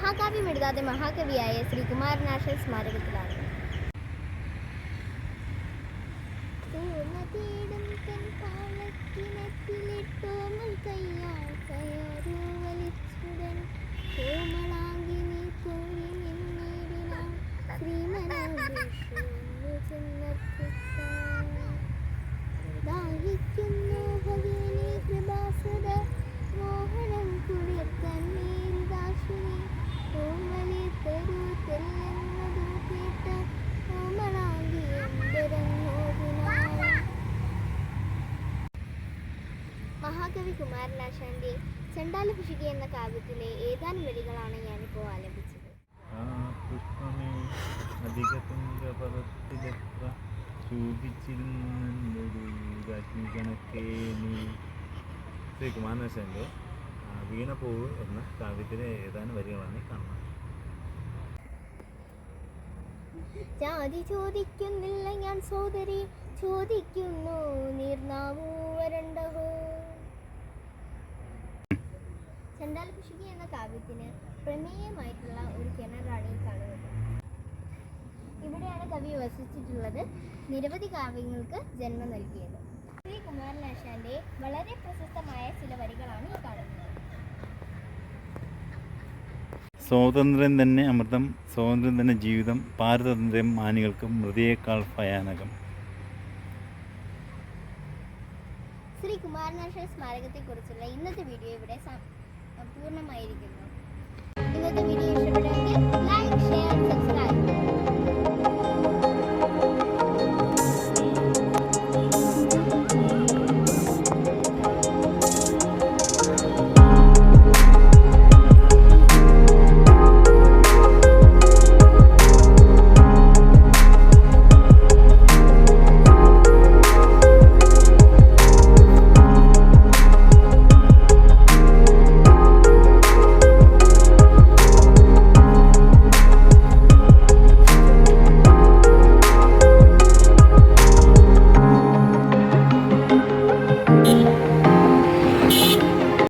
മഹാകാവ്യം എഴുതാതെ മഹാകവിയായ ശ്രീ കുമാരനാശാൻ സ്മാരകത്തിലാണ്. മഹാകവി കുമാരനാശാന്റെ ചണ്ടാലഭിഷിക എന്ന കാവ്യത്തിലെ ഏതാനും വരികളാണ് ഞാനിപ്പോൾ ആലപിച്ചത്. ശ്രീ കുമാരനാശാന്റെ വീണപ്പൂവ് എന്ന കാവ്യത്തിലെ ഏതാനും വരികളാണ് കാണുന്നത്. ജാതി ചോദിക്കുന്നില്ല ഞാൻ സോദരി, ചോദിക്കുന്നു നീർനാവൂ വരണ്ടഹോ. ചണ്ടാലഭിഷിക എന്ന കാവ്യത്തിന് പ്രമേയമായിട്ടുള്ള ഒരു കിണറാണ് ഈ കാണുന്നത്. ഇവിടെയാണ് കവി വസിച്ചിട്ടുള്ളത്. നിരവധി കാവ്യങ്ങൾക്ക് ജന്മം നൽകിയത്. ശ്രീ കുമാരനാശാന്റെ വളരെ പ്രശസ്തമായ ചില വരികളാണ് ഈ കാണുന്നത്. സ്വാതന്ത്ര്യം തന്നെ അമൃതം, സ്വാതന്ത്ര്യം തന്നെ ജീവിതം, പാരതന്ത്ര്യം മാനികൾക്ക് മൃതിയേക്കാൾ ഭയാനകം. ശ്രീ കുമാരനാശാൻ സ്മാരകത്തെക്കുറിച്ചുള്ള ഇന്നത്തെ വീഡിയോ ഇവിടെ പൂർണ്ണമായിരിക്കുന്നു. ഇന്നത്തെ വീഡിയോ ഇഷ്ടപ്പെട്ട